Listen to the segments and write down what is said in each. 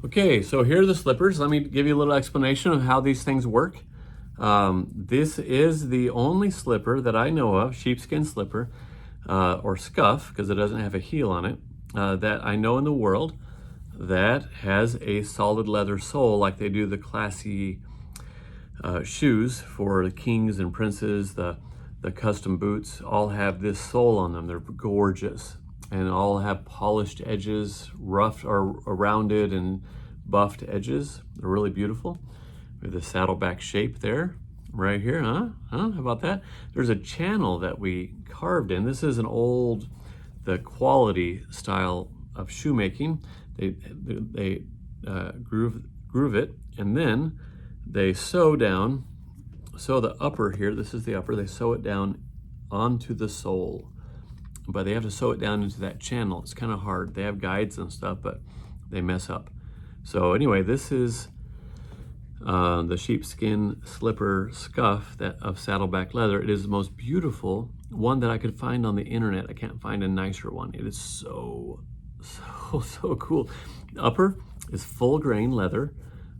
Okay, so here are the slippers. Let me give you a little explanation of how these things work. This is the only slipper that I know of, sheepskin slipper, or Scuff, because it doesn't have a heel on it, that I know in the world that has a solid leather sole like they do the classy shoes for the kings and princes. The custom boots all have this sole on them. They're gorgeous and all have polished edges, roughed or rounded and buffed edges. They're really beautiful. We have the saddleback shape there, right here, huh? How about that? There's a channel that we carved in. This is the quality style of shoemaking. They groove it, and then they sew the upper here, this is the upper, they sew it down onto the sole. But they have to sew it down into that channel. It's kind of hard. They have guides and stuff, but they mess up. So anyway, this is the sheepskin slipper Scuff of Saddleback leather. It is the most beautiful one that I could find on the internet. I can't find a nicer one. It is so cool. The upper is full grain leather.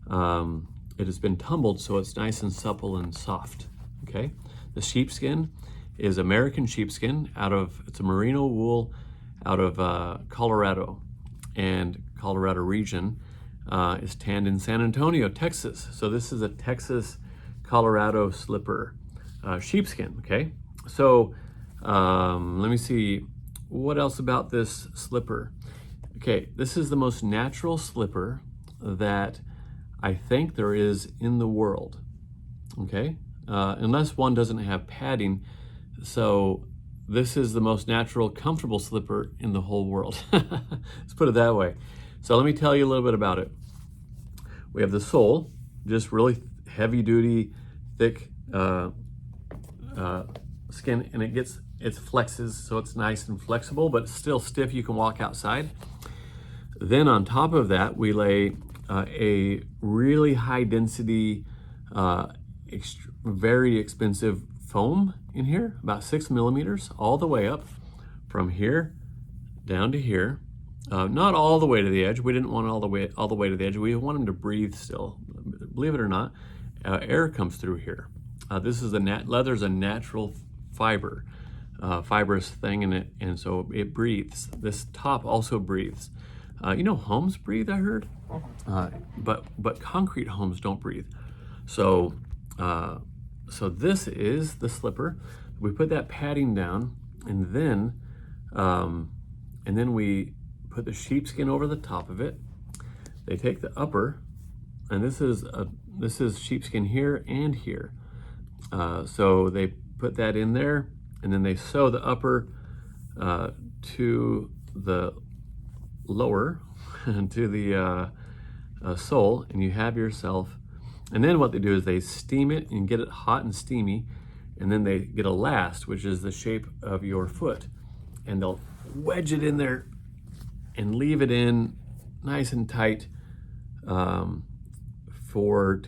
It has been tumbled, so it's nice and supple and soft, okay? The sheepskin is American sheepskin it's a merino wool out of Colorado, and Colorado region is tanned in San Antonio, Texas. So this is a Texas, Colorado slipper, sheepskin, okay? So let me see, what else about this slipper? Okay, this is the most natural slipper that I think there is in the world, okay? Unless one doesn't have padding. So this is the most natural, comfortable slipper in the whole world. Let's put it that way. So let me tell you a little bit about it. We have the sole, just really heavy duty, thick skin, and it flexes, so it's nice and flexible, but it's still stiff. You can walk outside. Then on top of that, we lay a really high density, very expensive foam in here, about 6 millimeters, all the way up from here down to here. Not all the way to the edge. We didn't want all the way to the edge. We want them to breathe still. Believe it or not, air comes through here. Leather's a natural fiber, fibrous thing in it, and so it breathes. This top also breathes. Homes breathe, I heard, but concrete homes don't breathe. So this is the slipper. We put that padding down, and then we put the sheepskin over the top of it. They take the upper, and this is sheepskin here and here. So they put that in there, and then they sew the upper to the lower to the sole, and you have yourself. And then what they do is they steam it and get it hot and steamy, and then they get a last, which is the shape of your foot, and they'll wedge it in there and leave it in nice and tight to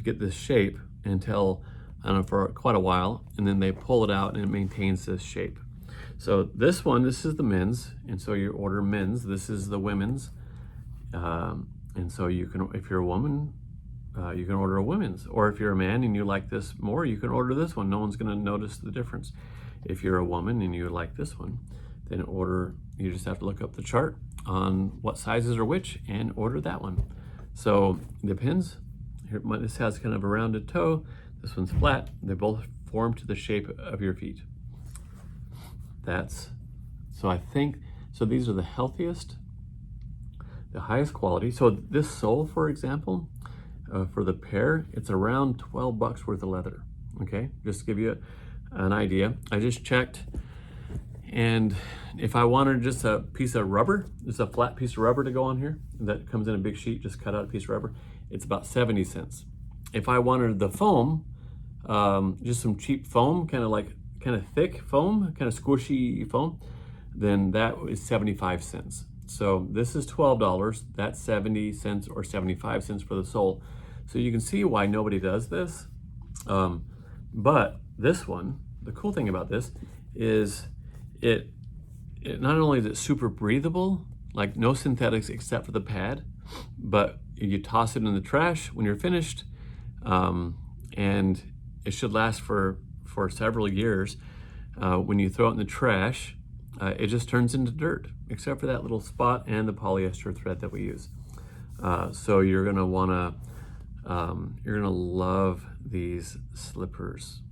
get this shape until, I don't know, for quite a while, and then they pull it out and it maintains this shape. So this is the men's, and so you order men's. This is the women's, and so you can, if you're a woman, you can order a women's, or if you're a man and you like this more, you can order this one. No one's going to notice the difference. If you're a woman and you like this one, then you just have to look up the chart on what sizes are which and order that one. So it depends. Here, this has kind of a rounded toe. This one's flat. They both form to the shape of your feet. So these are the healthiest, the highest quality. So this sole, for example, for the pair, it's around $12 worth of leather. Okay, just to give you an idea. I just checked, and if I wanted just a piece of rubber, just a flat piece of rubber to go on here, that comes in a big sheet, just cut out a piece of rubber, it's about 70 cents. If I wanted the foam, just some cheap foam, kind of thick foam, kind of squishy foam, then that is 75 cents. So this is $12, that's 70 cents or 75 cents for the sole. So you can see why nobody does this. But this one, the cool thing about this is it not only is it super breathable, like no synthetics except for the pad, but you toss it in the trash when you're finished, and it should last for several years. When you throw it in the trash, it just turns into dirt, except for that little spot and the polyester thread that we use. So you're gonna love these slippers.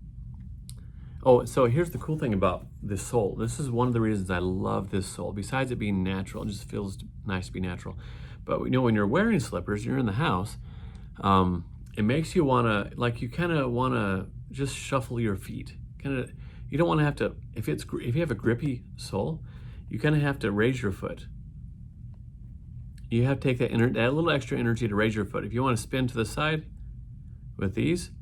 Oh, so here's the cool thing about this sole. This is one of the reasons I love this sole. Besides it being natural, it just feels nice to be natural. But you know, when you're wearing slippers, you're in the house, it makes you wanna, like, you kinda wanna just shuffle your feet. Kinda, you don't wanna have to, if you have a grippy sole, you kinda have to raise your foot. You have to take that little extra energy to raise your foot. If you wanna spin to the side with these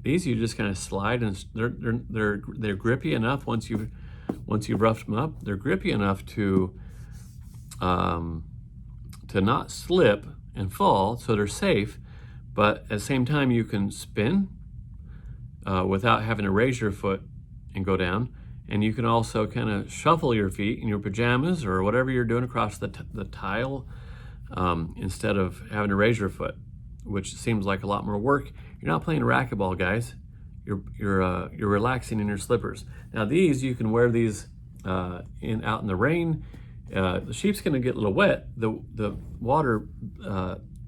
you just kind of slide, and they're grippy enough once you've roughed them up. They're grippy enough to not slip and fall, so they're safe. But at the same time, you can spin without having to raise your foot and go down. And you can also kind of shuffle your feet in your pajamas or whatever you're doing across the tile, instead of having to raise your foot, which seems like a lot more work. You're not playing racquetball, guys. You're relaxing in your slippers. Now these, you can wear these out in the rain. The sheepskin will get a little wet. The water,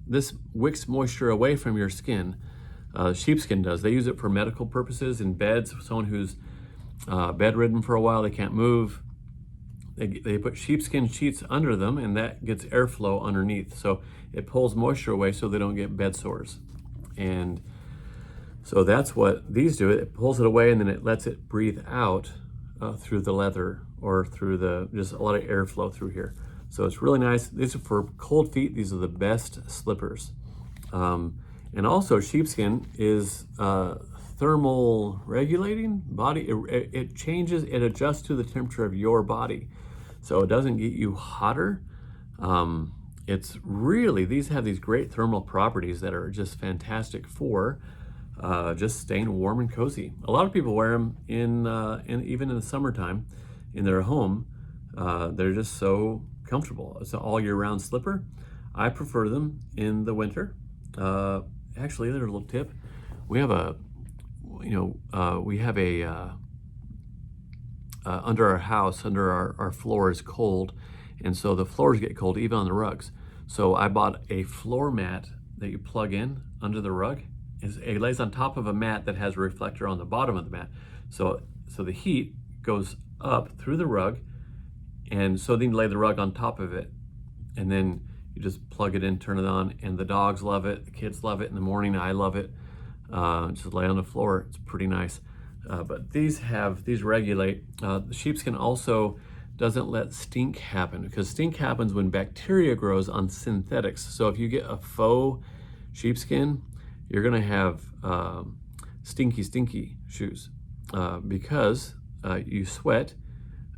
this wicks moisture away from your skin. Sheepskin does. They use it for medical purposes in beds. Someone who's bedridden for a while, they can't move. They put sheepskin sheets under them, and that gets airflow underneath. So it pulls moisture away so they don't get bed sores. And so that's what these do. It pulls it away, and then it lets it breathe out through the leather, or through just a lot of airflow through here. So it's really nice. These are for cold feet. These are the best slippers. And also sheepskin is thermal regulating body. It changes, it adjusts to the temperature of your body. So it doesn't get you hotter. It's really, these have these great thermal properties that are just fantastic for just staying warm and cozy. A lot of people wear them even in the summertime in their home. They're just so comfortable. It's an all year round slipper. I prefer them in the winter. Actually, there's a little tip. We have under our house, under our floor is cold, and so the floors get cold even on the rugs. So I bought a floor mat that you plug in under the rug. It lays on top of a mat that has a reflector on the bottom of the mat. So the heat goes up through the rug, and so then you lay the rug on top of it, and then you just plug it in, turn it on, and the dogs love it, the kids love it. In the morning, I love it. Just lay on the floor. It's pretty nice. But these regulate. The sheepskin also doesn't let stink happen, because stink happens when bacteria grows on synthetics. So if you get a faux sheepskin, you're gonna have stinky shoes, because you sweat.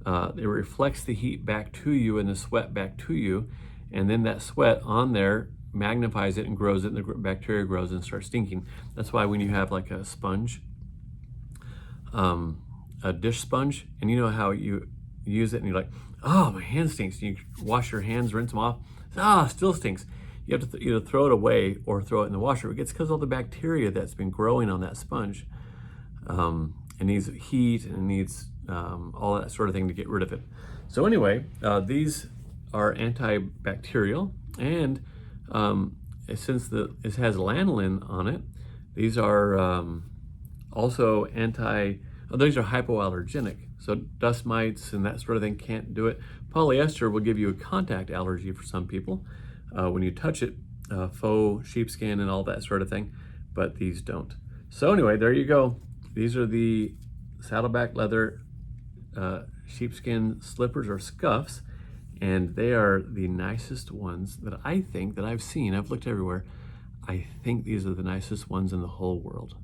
It reflects the heat back to you and the sweat back to you, and then that sweat on there magnifies it and grows it, and the bacteria grows and starts stinking. That's why when you have like a sponge, a dish sponge, and you know how you use it and you're like, oh, my hand stinks. And you wash your hands, rinse them off. Still stinks. You have to either throw it away or throw it in the washer. It's because all the bacteria that's been growing on that sponge. It needs heat, and it needs all that sort of thing to get rid of it. So anyway, these are antibacterial, and since it has lanolin on it, these are also these are hypoallergenic. So dust mites and that sort of thing can't do it. Polyester will give you a contact allergy for some people when you touch it, faux sheepskin and all that sort of thing, but these don't. So anyway, there you go. These are the Saddleback leather sheepskin slippers, or scuffs, and they are the nicest ones that I think that I've seen. I've looked everywhere. I think these are the nicest ones in the whole world.